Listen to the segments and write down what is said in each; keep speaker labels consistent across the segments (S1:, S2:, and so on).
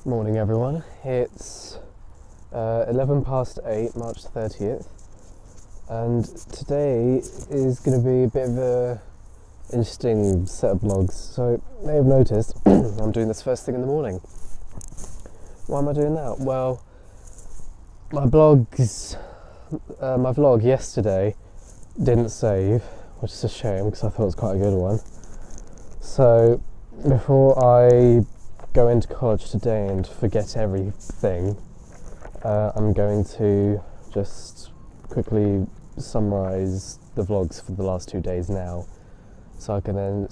S1: Morning everyone, it's 11 past 8, March 30th, and today is going to be a bit of a interesting set of vlogs. So you may have noticed I'm doing this first thing in the morning. Why am I doing that? Well, my vlog yesterday didn't save, which is a shame because I thought it was quite a good one. So before I go into college today and forget everything, I'm going to just quickly summarise the vlogs for the last 2 days now, so I can then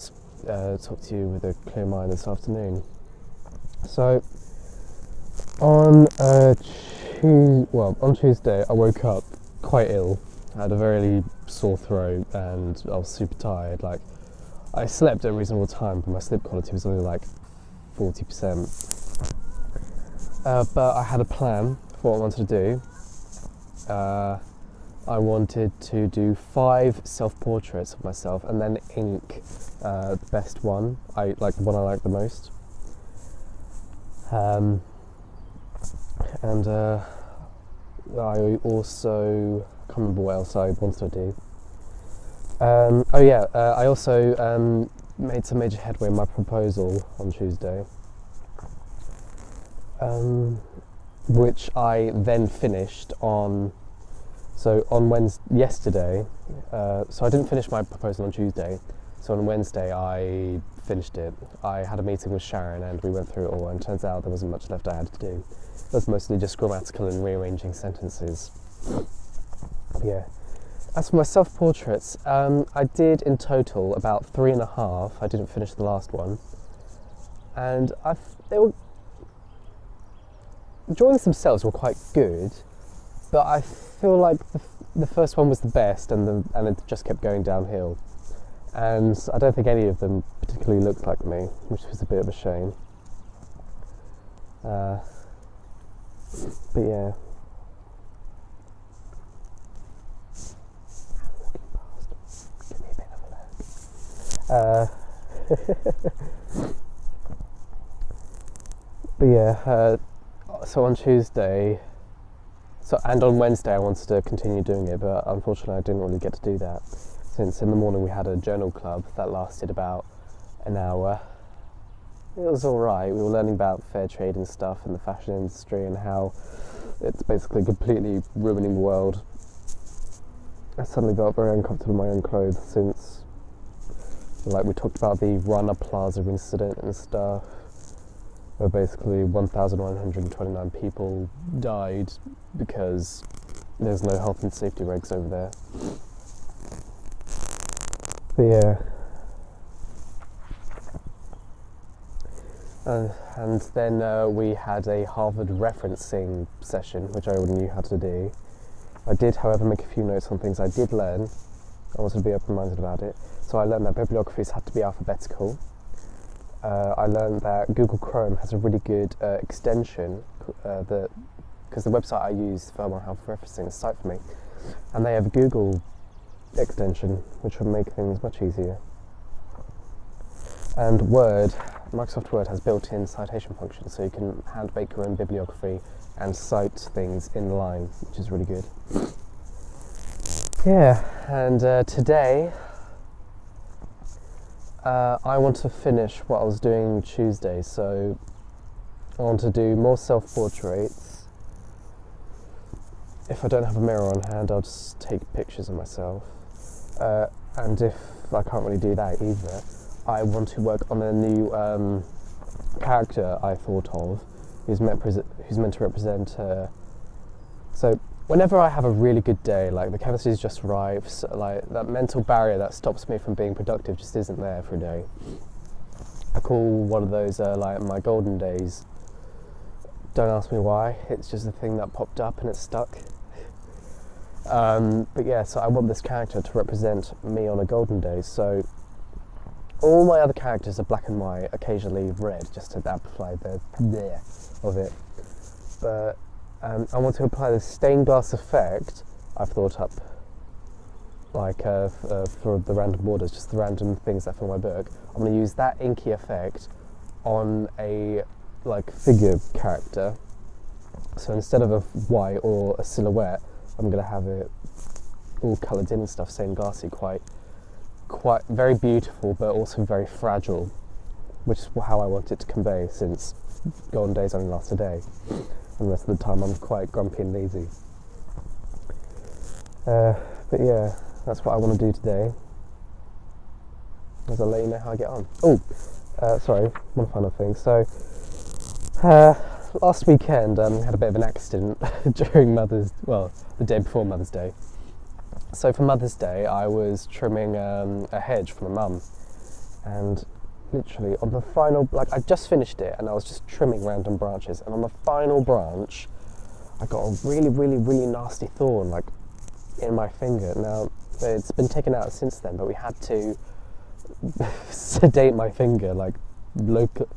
S1: talk to you with a clear mind this afternoon. So on Tuesday I woke up quite ill. I had a very sore throat and I was super tired. Like, I slept at a reasonable time, but my sleep quality was only like 40%. But I had a plan for what I wanted to do. I wanted to do 5 self-portraits of myself and then ink the best one, the one I like the most. And I also, I can't remember what else I wanted to do. I also made some major headway in my proposal on Tuesday, which I then finished on. So on yesterday, so I didn't finish my proposal on Tuesday. So on Wednesday I finished it. I had a meeting with Sharon and we went through it all, and it turns out there wasn't much left I had to do. It was mostly just grammatical and rearranging sentences. Yeah. As for my self-portraits, I did in total about 3.5. I didn't finish the last one, and drawings themselves were quite good, but I feel like the first one was the best, and it just kept going downhill. And I don't think any of them particularly looked like me, which was a bit of a shame. But yeah. So on Tuesday, and on Wednesday I wanted to continue doing it, but unfortunately I didn't really get to do that, since in the morning we had a journal club that lasted about an hour. It was alright. We were learning about fair trade and stuff in the fashion industry and how it's basically completely ruining the world. I suddenly felt very uncomfortable in my own clothes, since we talked about the Rana Plaza incident and stuff, where basically 1,129 people died because there's no health and safety regs over there. But yeah. And then we had a Harvard referencing session, which I already knew how to do. I did, however, make a few notes on things I did learn. I wanted to be open-minded about it. So I learned that bibliographies had to be alphabetical. I learned that Google Chrome has a really good extension, because the website I use for my health referencing is Cite for Me, and they have a Google extension, which would make things much easier. And Microsoft Word has built-in citation functions, so you can hand-bake your own bibliography and cite things in line, which is really good. Yeah, and today I want to finish what I was doing Tuesday, so I want to do more self-portraits. If I don't have a mirror on hand, I'll just take pictures of myself. And if I can't really do that either, I want to work on a new character I thought of, who's meant to represent. So whenever I have a really good day, like the chemistry is just right, so like that mental barrier that stops me from being productive just isn't there for a day. I call one of those like my golden days. Don't ask me why, it's just a thing that popped up and it's stuck. But yeah, so I want this character to represent me on a golden day. So all my other characters are black and white, occasionally red, just to amplify the there of it. But I want to apply the stained glass effect I've thought up, for the random borders, just the random things that fill my book. I'm going to use that inky effect on a like figure character. So instead of a white or a silhouette, I'm gonna have it all coloured in and stuff, stained glassy, quite very beautiful, but also very fragile, which is how I want it to convey, since golden days only last a day, and the rest of the time I'm quite grumpy and lazy. But yeah, that's what I want to do today. As I'll let you know how I get on. Sorry, one final thing. So, last weekend we had a bit of an accident during the day before Mother's Day. So for Mother's Day, I was trimming a hedge for my mum, and literally on the final, I just finished it, and I was just trimming random branches, and on the final branch, I got a really, really, really nasty thorn, in my finger. Now, it's been taken out since then, but we had to sedate my finger, local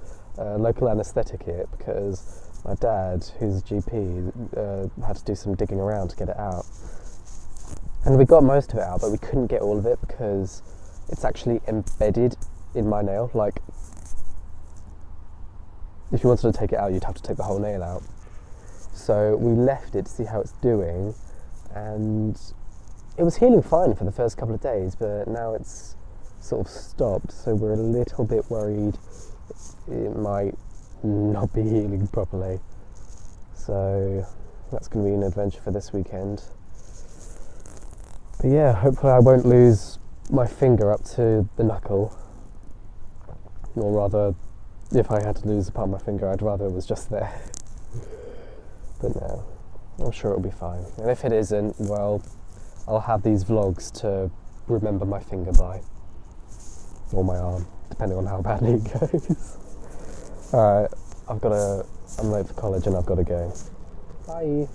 S1: anaesthetic it, because my dad, who's a GP, had to do some digging around to get it out. And we got most of it out, but we couldn't get all of it because it's actually embedded in my nail. If you wanted to take it out, you'd have to take the whole nail out. So we left it to see how it's doing, and it was healing fine for the first couple of days, but now it's sort of stopped, so we're a little bit worried it might not be healing properly. So that's going to be an adventure for this weekend. But yeah, hopefully I won't lose my finger up to the knuckle. Or rather, if I had to lose a part of my finger, I'd rather it was just there. But no, I'm sure it'll be fine. And if it isn't, well, I'll have these vlogs to remember my finger by. Or my arm, depending on how badly it goes. Alright, I'm late for college and I've got to go. Bye.